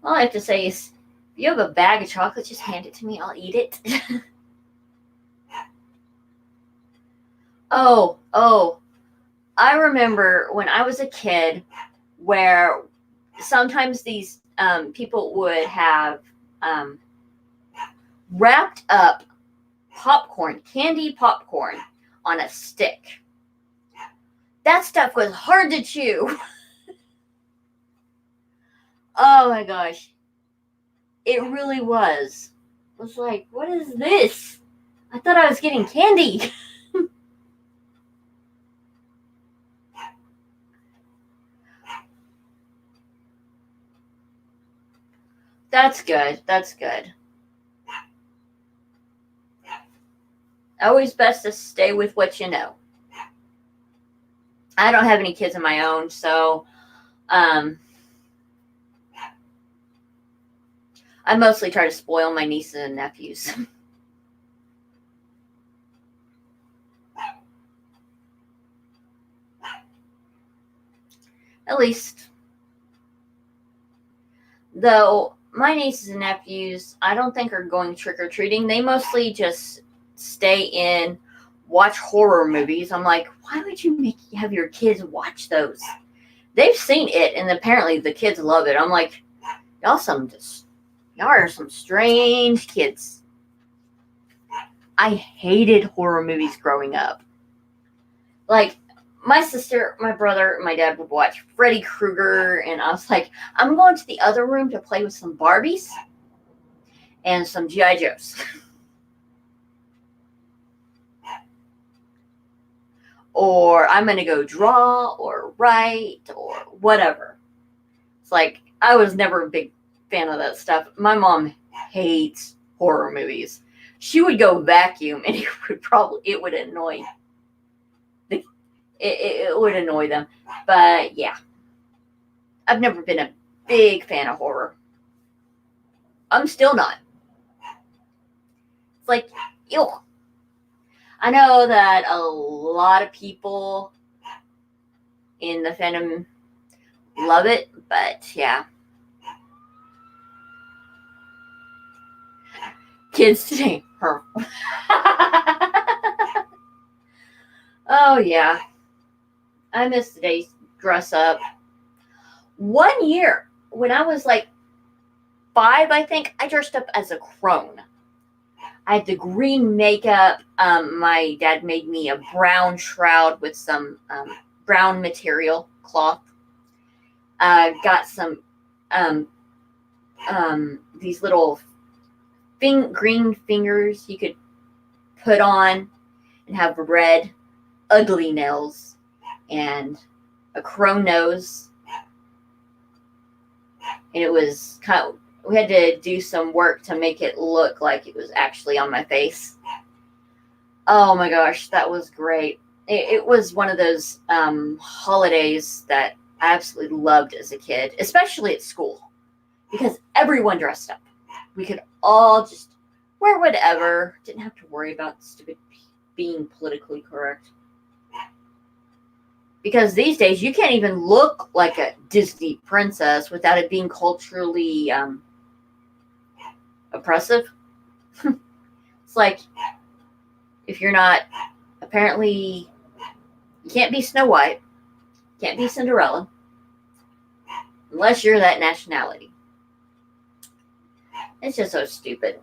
All I have to say is, if you have a bag of chocolate, just hand it to me. I'll eat it. Oh. I remember when I was a kid where sometimes these people would have wrapped up popcorn, candy popcorn, on a stick. That stuff was hard to chew. Oh my gosh. It really was. I was like, what is this? I thought I was getting candy. That's good. That's good. Always best to stay with what you know. I don't have any kids of my own, so I mostly try to spoil my nieces and nephews. At least. Though my nieces and nephews, I don't think are going trick-or-treating. They mostly just stay in, watch horror movies. I'm like, why would you have your kids watch those? They've seen it, and apparently the kids love it. I'm like, y'all are some strange kids. I hated horror movies growing up. Like, my sister, my brother, my dad would watch Freddy Krueger, and I was like, I'm going to the other room to play with some Barbies and some G.I. Joes. Or I'm going to go draw or write or whatever. It's like, I was never a big fan of that stuff. My mom hates horror movies. She would go vacuum, and it would annoy. It would annoy them. But yeah, I've never been a big fan of horror. I'm still not. It's like, ew. I know that a lot of people in the fandom love it, but yeah. Kids today. Oh yeah. I miss today's dress up. 1 year, when I was like 5, I think, I dressed up as a crone. I had the green makeup. My dad made me a brown shroud with some brown material cloth. Got some these little green fingers you could put on and have red, ugly nails and a crow nose. And it was we had to do some work to make it look like it was actually on my face. Oh my gosh, that was great. It was one of those holidays that I absolutely loved as a kid, especially at school, because everyone dressed up. We could all just wear whatever. Didn't have to worry about stupid being politically correct. Because these days you can't even look like a Disney princess without it being culturally oppressive. It's like, if you're not, apparently, you can't be Snow White, can't be Cinderella, unless you're that nationality. It's just so stupid.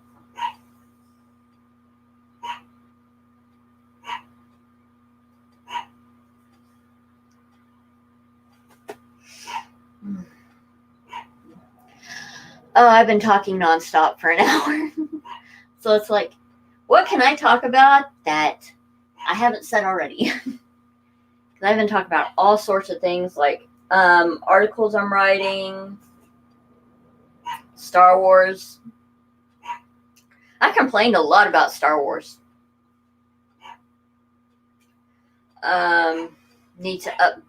Oh, I've been talking nonstop for an hour. So it's like, what can I talk about that I haven't said already? I've been talking about all sorts of things, like articles I'm writing, Star Wars. I complained a lot about Star Wars. Need to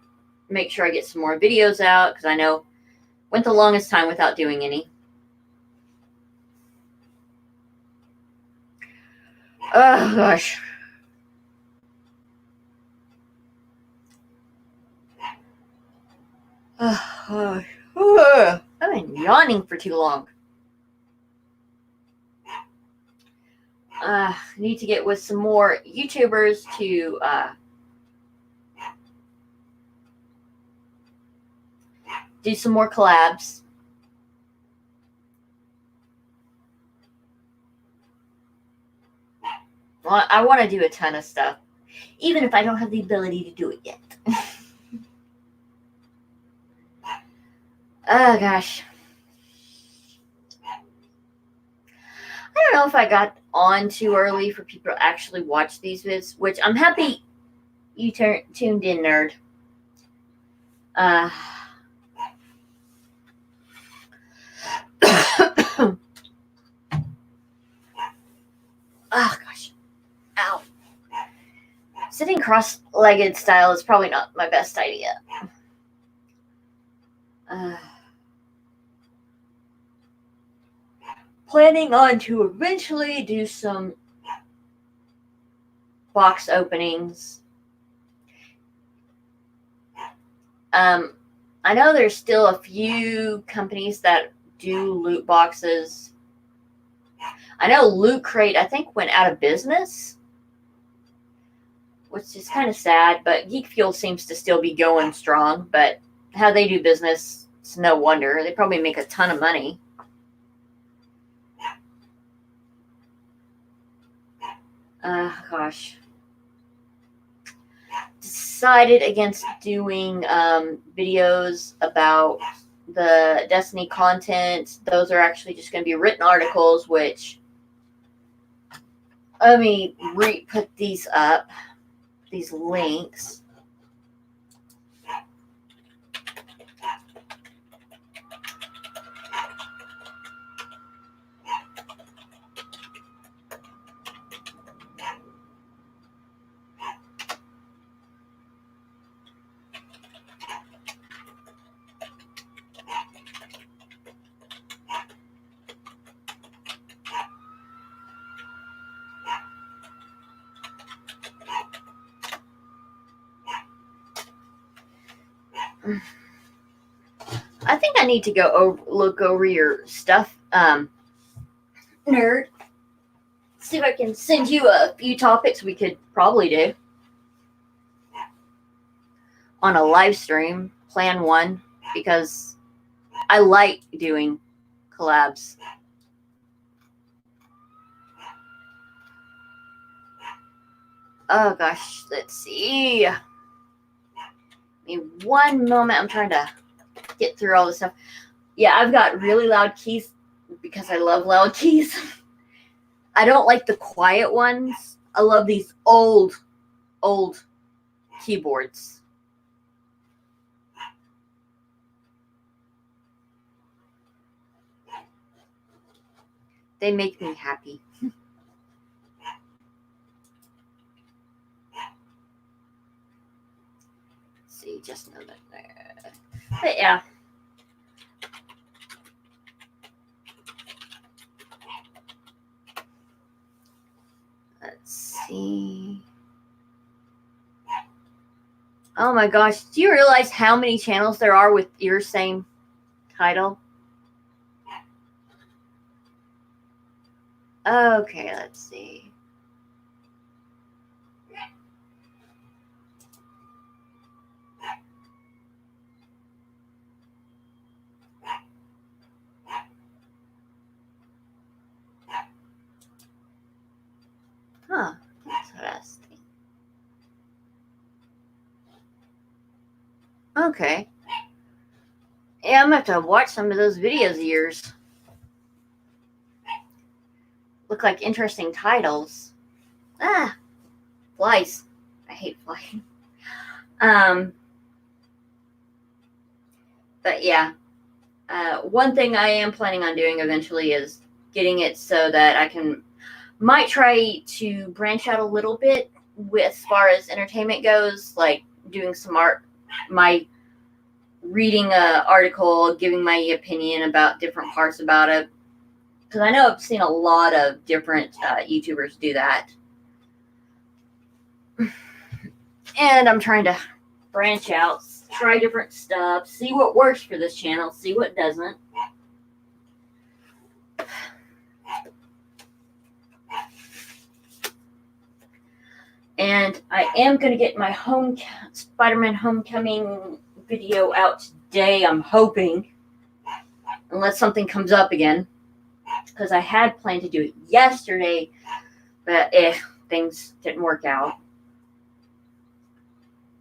make sure I get some more videos out, because I know went the longest time without doing any. Oh gosh. I've been yawning for too long. Need to get with some more YouTubers to do some more collabs. Well, I want to do a ton of stuff, even if I don't have the ability to do it yet. Oh gosh. I don't know if I got on too early for people to actually watch these vids, which I'm happy you tuned in, nerd. Oh gosh. Ow. Sitting cross-legged style is probably not my best idea. Planning on to eventually do some box openings. I know there's still a few companies that do loot boxes. I know Loot Crate, I think, went out of business, which is kind of sad, but Geek Fuel seems to still be going strong. But how they do business, it's no wonder. They probably make a ton of money. Gosh. Decided against doing videos about the Destiny content. Those are actually just going to be written articles, which, let me put these up, these links. I think I need to go look over your stuff, nerd. See if I can send you a few topics we could probably do on a live stream. Plan one, because I like doing collabs. Oh gosh, let's see. Give me one moment. I'm trying to get through all this stuff. Yeah, I've got really loud keys because I love loud keys. I don't like the quiet ones. I love these old keyboards. They make me happy. See, just know that there. But yeah. Let's see. Oh my gosh. Do you realize how many channels there are with your same title? Okay, let's see. Huh, interesting. Okay. Yeah, I'm gonna have to watch some of those videos of yours. Look like interesting titles. Ah, flies. I hate flying. But yeah, one thing I am planning on doing eventually is getting it so that I might try to branch out a little bit with as far as entertainment goes, like doing some art, reading an article, giving my opinion about different parts about it. Because I know I've seen a lot of different YouTubers do that. And I'm trying to branch out, try different stuff, see what works for this channel, see what doesn't. And I am going to get my Spider-Man Homecoming video out today, I'm hoping. Unless something comes up again. Because I had planned to do it yesterday, but things didn't work out.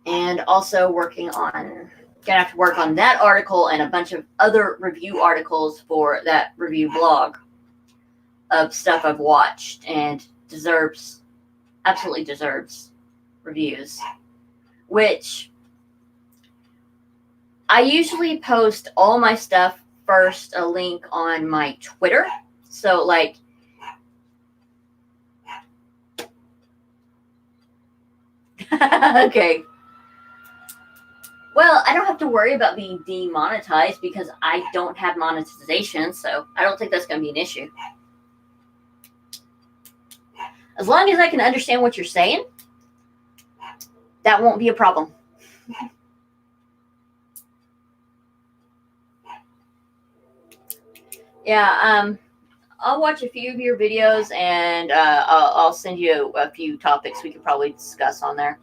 And also gonna have to work on that article and a bunch of other review articles for that review blog of stuff I've watched and absolutely deserves reviews. Which I usually post all my stuff first, a link on my Twitter. So like, okay. Well, I don't have to worry about being demonetized because I don't have monetization, so I don't think that's going to be an issue. As long as I can understand what you're saying, that won't be a problem. Yeah, I'll watch a few of your videos and I'll send you a few topics we could probably discuss on there.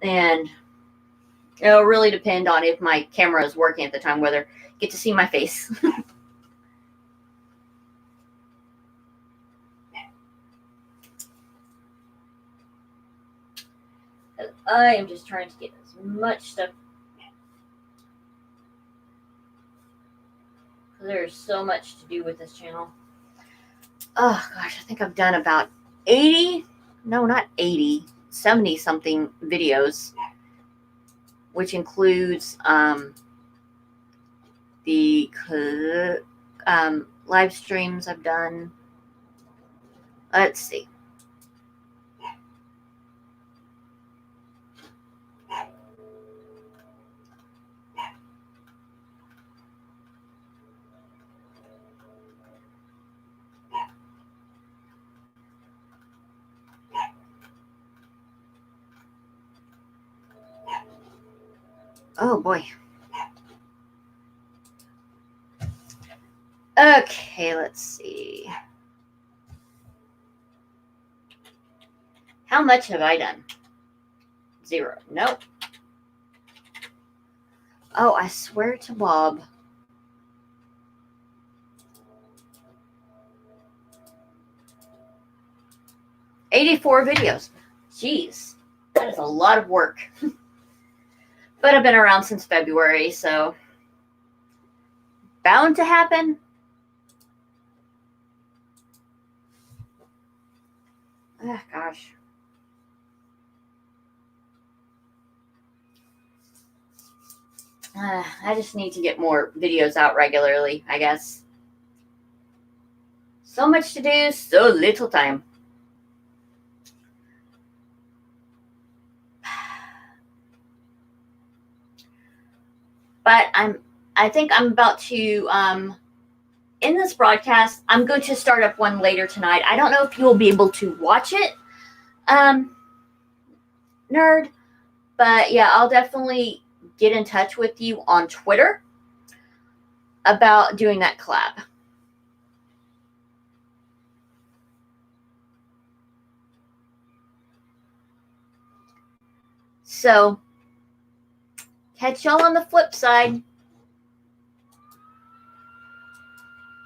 And it'll really depend on if my camera is working at the time, whether you get to see my face. I am just trying to get as much stuff. There's so much to do with this channel. Oh gosh, I think I've done about 70 something videos, which includes the live streams I've done. Let's see. Oh boy. Okay, let's see. How much have I done? 0. Nope. Oh, I swear to Bob. '84 videos. Jeez, that is a lot of work. But I've been around since February, so bound to happen. Ah, gosh. I just need to get more videos out regularly, I guess. So much to do, so little time. But I think I'm about to in this broadcast, I'm going to start up one later tonight. I don't know if you will be able to watch it, Nerd, But yeah, I'll definitely get in touch with you on Twitter about doing that collab. So, catch y'all on the flip side.